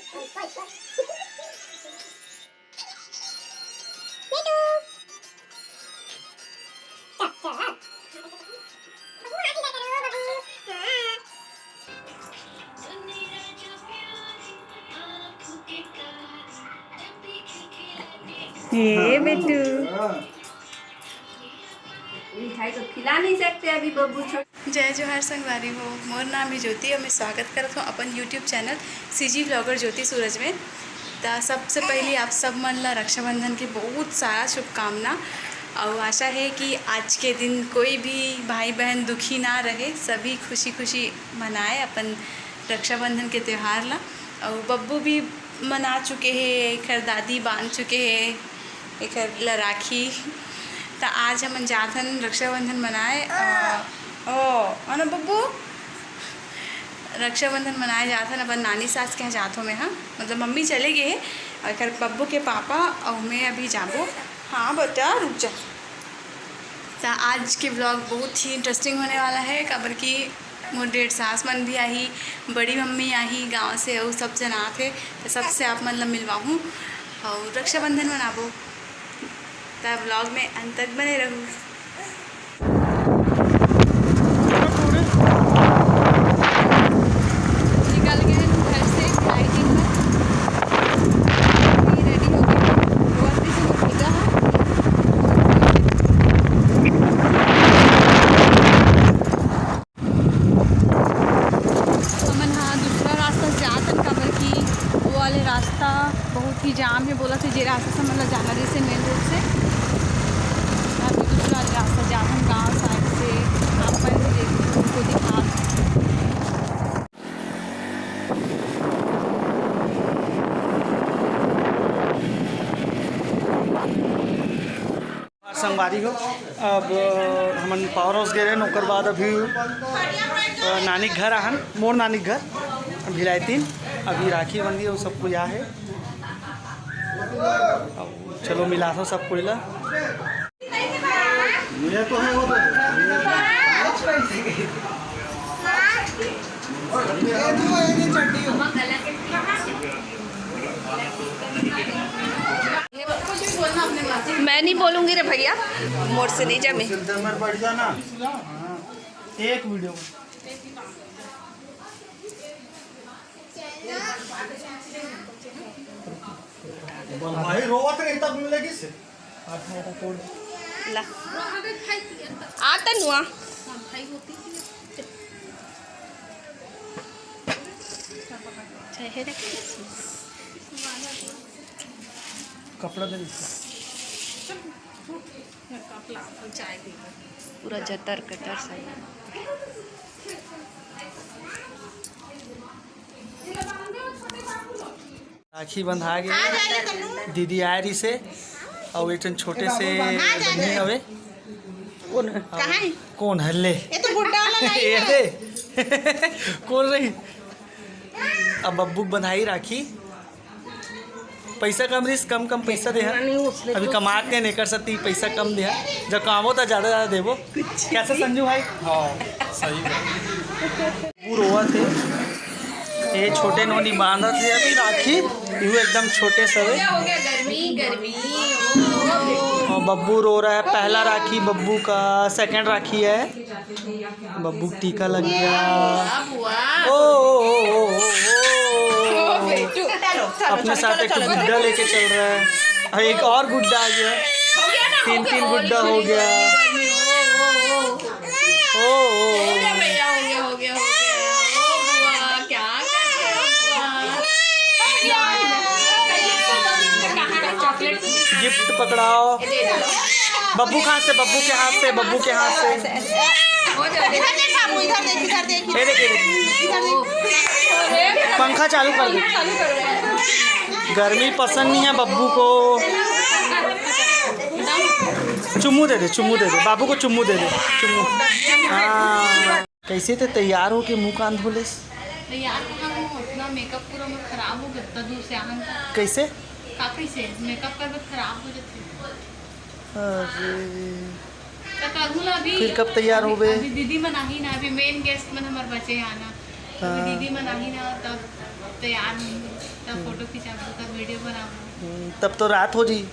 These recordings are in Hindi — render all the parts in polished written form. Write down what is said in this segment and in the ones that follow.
ये बेटू मिठाई तो खिला नहीं सकते अभी बब्बू छोटे। जय जोहार संगवारी हो, मोर नाम है ज्योति और मैं स्वागत करता हूँ अपन यूट्यूब चैनल सीजी व्लॉगर ज्योति सूरज में। तो सबसे पहले आप सब मन ला रक्षाबंधन की बहुत सारा शुभकामना और आशा है कि आज के दिन कोई भी भाई बहन दुखी ना रहे, सभी खुशी खुशी मनाए अपन रक्षाबंधन के त्यौहार ला। और बब्बू भी मना चुके हैं, एक दादी बांध चुके हैं एक राखी। तो आज हम जाथन रक्षाबंधन मनाए ना बब्बू, रक्षाबंधन मनाए जाथन अपन नानी सास के यहाँ जाथों में। हाँ मतलब मम्मी चले गए और खैर बब्बू के पापा और मैं अभी जाबो। हाँ बेटा रुक जा। तो आज के ब्लॉग बहुत ही इंटरेस्टिंग होने वाला है, खबर की मोर डेढ़ सास मन भी आई, बड़ी मम्मी आई गांव से और सब जना थे। तो सबसे आप मतलब मिलवाऊँ और रक्षाबंधन मनाबो। तब ब्लॉग में अंत तक बने रहूँ। निकल गए घर से लाइटिंग में, रेडी हो गए। हमन हाँ दूसरा रास्ता जातन काबर की वो वाले रास्ता बहुत ही जाम है, बोला थे जे रास्ता से मतलब जाना जैसे मेन रोड से दूसरा रास्ता जाम गाँव साइड से अपन को दिखा। संगवारी हो अब हमन पावर हाउस गए रहन, ओकर बाद अभी नानी घर आहन, मोर नानी घर भिलायतीन। अभी राखी बंदी और सब कुछ है। चलो मिला दो सब कुछ ला। मैं नहीं बोलूँगी रे भैया, मोर से नहीं जमे। एक वीडियो भाई रोवत रही तब मिलेगी से ला आता नुआ कपड़ा दे पूरा जतर कतर सही। राखी बंधा गए, दीदी आ रही से और एक छोटे से बहनी हवे। कौन हल्ले ये तो बुड्ढा वाला ये दे कौन रही। अब बब्बू बंधाई राखी, पैसा कम रही, कम पैसा दे। अभी कमा के नहीं कर सकती, पैसा कम दे। जब कामो तो ज़्यादा देवो। कैसे संजू भाई? हाँ सही पूरा हुआ थे। ये छोटे नोनी बांधा थे अभी राखी, यू एकदम छोटे सवे। और बब्बू रो रहा है, पहला राखी बब्बू का, सेकंड राखी है। बब्बू टीका लग गया। ओ अपने साथ एक गुड्डा लेके चल रहा है और एक और गुड्डा आ गया, तीन गुड्डा हो गया। गिफ्ट पकड़ाओ बब्बू के हाथ से, बब्बू के हाथ से, बब्बू के हाथ से। पंखा चालू कर दो। गर्मी पसंद नहीं है बब्बू को। चुम्मू दे दे, चुम्मू दे दे, बाबू को चुम्मू दे दे, चुम्मू। हाँ कैसे थे तैयार हो के मुँह कान धोले? उतना मेकअप पूरा खराब हो गया दूर से आहन। कैसे काफी से मेकअप कर खराब हो जाते। फिर कब तैयार हो गए? दीदी मना ही ना, अभी मेन गेस्ट मन हमारे बचे आना कभी दीदी मनाही ना तब तैयार नहीं हुई, तब फोटो खिंचाबो, तब वीडियो बनाबो। तब तो रात हो जी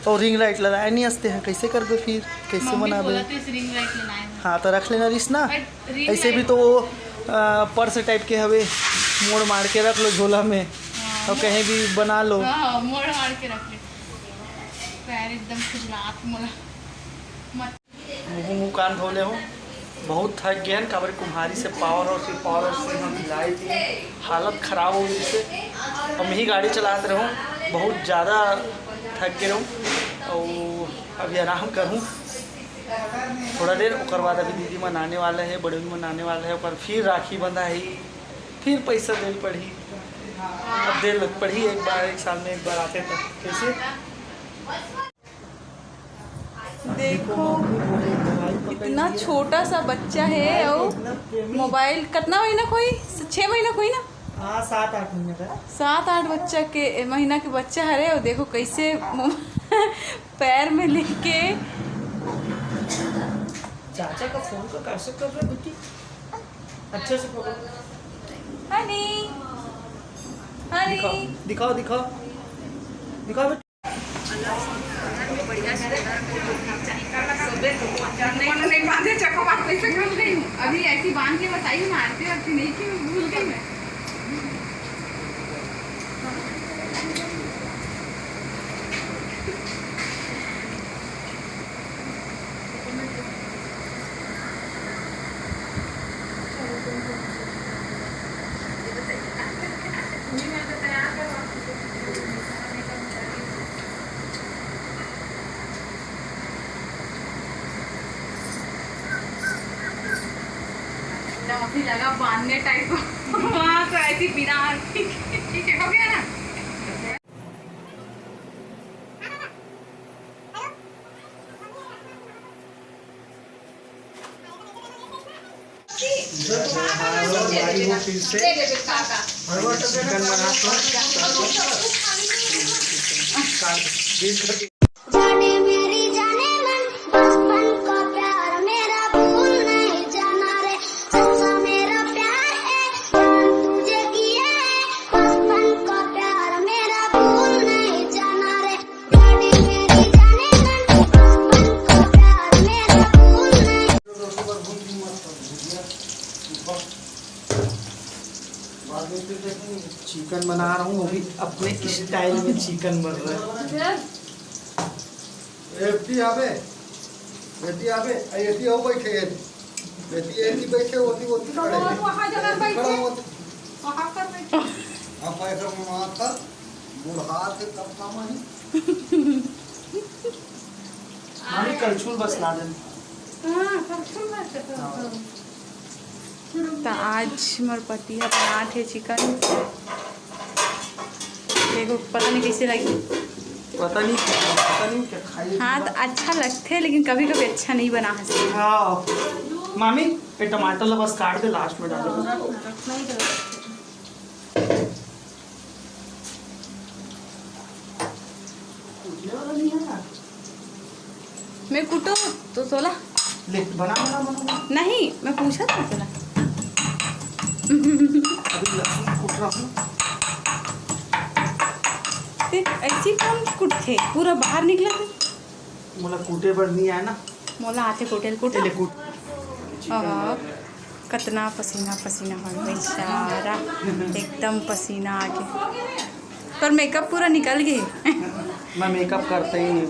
और रिंग लाइट लगाए नहीं हंसते हैं, कैसे कर दो फिर, कैसे मम्मी मनाबे? बोला तो रिंग लाइट लगाए हैं। हाँ तो रख लेना रिस ना, बट रिंग ऐसे भी लाइट- तो वो पर्स टाइप के हवे, मोड़ मार के रख लो झोला में हाँ, और कहीं भी बना लो। हाँ, मोड़ मार के रख ले, पैर एकदम खुजलात मोला मत। मुँह कान धोले हो, बहुत थक गए हैं, काबर कुम्हारी से पावर से हम हिलाई थी, हालत ख़राब हो गई से। और मैं ही गाड़ी चलाते रहूँ, बहुत ज़्यादा थक गए रहूँ और अभी आराम करूँ थोड़ा देर, उसके बाद अभी दीदी मनाने वाला है, बड़े भी मनाने वाला है, और फिर राखी बंधाई, फिर पैसा दे पड़ी, अब दे लग पड़ी एक बार, एक साल में एक बार आते तो कैसे। देखो इतना छोटा सा बच्चा है और मोबाइल कितना महीना कोई 6 महीना कोई ना, हाँ 7-8 महीने का, 7-8 बच्चा के महीना के बच्चा है। और देखो कैसे पैर में लेके चाचा का फोन का कैसे कर रहे बेटी, अच्छे से पकड़ो, हनी हनी दिखाओ दिखाओ दिखाओ बेटी। नहीं बांधे चक्को बात कैसे भूल गई हूँ, अभी ऐसी बांध के बताई मारते और नहीं कि भूल गई मैं। अभी लगा बांधने टाइप वहाँ तो ऐसी बिना ठीक है, हो गया ना। चिकन बना जाने मेरी जाने मन बचपन का प्यार मेरा भूल नहीं जाना रे, सच्चा मेरा प्यार है जान तुझे किया है, बचपन का प्यार मेरा भूल नहीं जाना रे, जाने मेरी जाने मन बचपन का प्यार मेरा भूल नहीं। चिकन बना रहा हूँ, वो भी अपने स्टाइल में चिकन बन रहा है। बेटी आवे ऐसी हो बैठे बेटी ऐसी बैठे होती खड़े खड़ा होती अब ऐसा माथा बुढ़ा के तब काम है। मामी कलछुल बस ला देना। तो आज मोर पति है बनात है चिकन, देखो पता नहीं कैसे लगी। पता नहीं क्या खाई। हाँ तो अच्छा लगते है, लेकिन कभी कभी अच्छा नहीं बना हंसी। हाँ मामी ये टमाटर ला बस काट दे, लास्ट में डालो। मैं कुटो तो सोला ले बना बना बना नहीं, मैं पूछा था सोला। अभी लहसुन कूट रहा हूँ। ऐसी कौन कुटथे पूरा बाहर निकला था, मोला कूटे पर नहीं आया ना, मोला आते कुटेल कुटे ले कूट। कितना पसीना पसीना हो बेचारा, एकदम पसीना आ गया, पर मेकअप पूरा निकल गए। मैं मेकअप करता ही नहीं।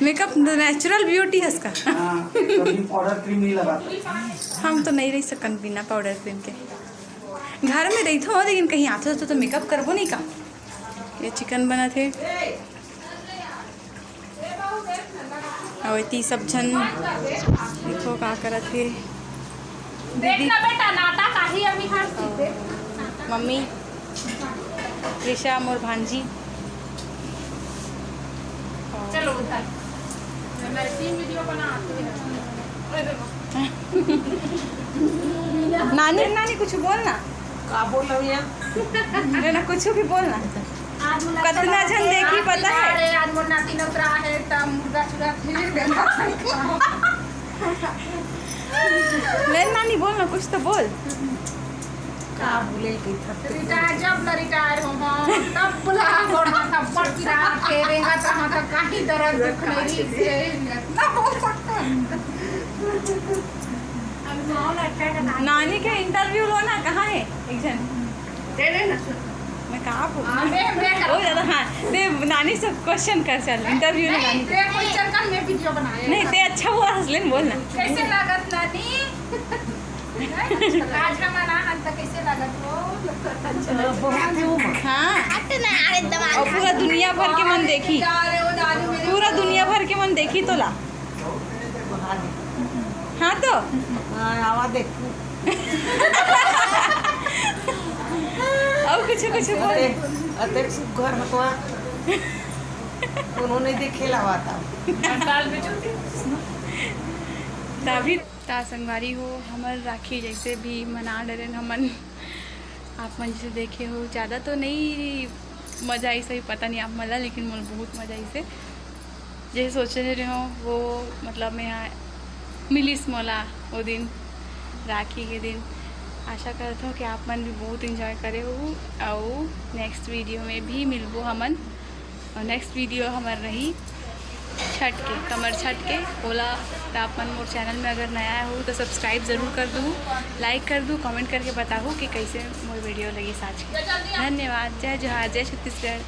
मेकअप नेचुरल ब्यूटी है इसका। हाँ, कभी पाउडर क्रीम नहीं लगाता। हम तो नहीं रह सकन बिना पाउडर क्रीम के, घर में रही थो लेकिन कहीं आते तो मेकअप करबो नहीं का। ये चिकन बना थे और इतनी सब जन देखो का करा थे दीदी, बेटा नाटा काहे अभी हर मम्मी, ऋषा मोर भांजी। चलो उधर मैं सीन वीडियो बनाती हूं। नानी नानी कुछ बोलना, का बोल रही है? ना कुछ भी बोलना। आज कितना जन देखी पता है? अरे आज मोर नाती नौकरा है त मुर्गा चुरा फिर ले नानी बोलना, कुछ तो बोल। रिटायर जब न रिटायर हो हम तब बुला गोड़ा तब पड़ गिरा के रेंगा तहाँ तक कहीं दर्द दुख नहीं से ना बोल सकते नानी के इंटरव्यू लो ना, कहाँ है एक जन दे दे ना मैं कहाँ पूछ मैं हो ज़्यादा। हाँ ते नानी से क्वेश्चन कर चल इंटरव्यू ना नानी ते क्वेश्चन का मैं वीडियो बनाए नहीं ते अच्छा हुआ हंसलेन बोल ना। कैसे लागत नानी आज हमारा हाथ तक कैसे लागत हो हाँ और पूरा दुनिया भर के मन देखी, पूरा दुनिया भर के मन देखी तो ला। हाँ तो आवा देख और कुछ कुछ बोल। अतेक सुघर हतवा उन्होंने देखे लावा था तभी ता संगवारी हो हमर राखी जैसे भी मना डरन हमन आप मन जैसे देखे हो। ज़्यादा तो नहीं मज़ा आई सही पता नहीं आप मला, लेकिन मोल बहुत मज़ा आई से जैसे सोच रहे हो वो मतलब मैं यहाँ मिलीस मोला वो दिन राखी के दिन। आशा करता हूँ कि आप मन भी बहुत इंजॉय करे हो और नेक्स्ट वीडियो में भी मिलबो हमन। और नेक्स्ट वीडियो हमार रही छठ के कमर छठ के बोला। तो आप मन मोर चैनल में अगर नया हो तो सब्सक्राइब ज़रूर कर दूँ, लाइक कर दूँ, कमेंट करके बताओ कि कैसे मोर वीडियो लगी साज के। धन्यवाद। जय जोहार, जय छत्तीसगढ़।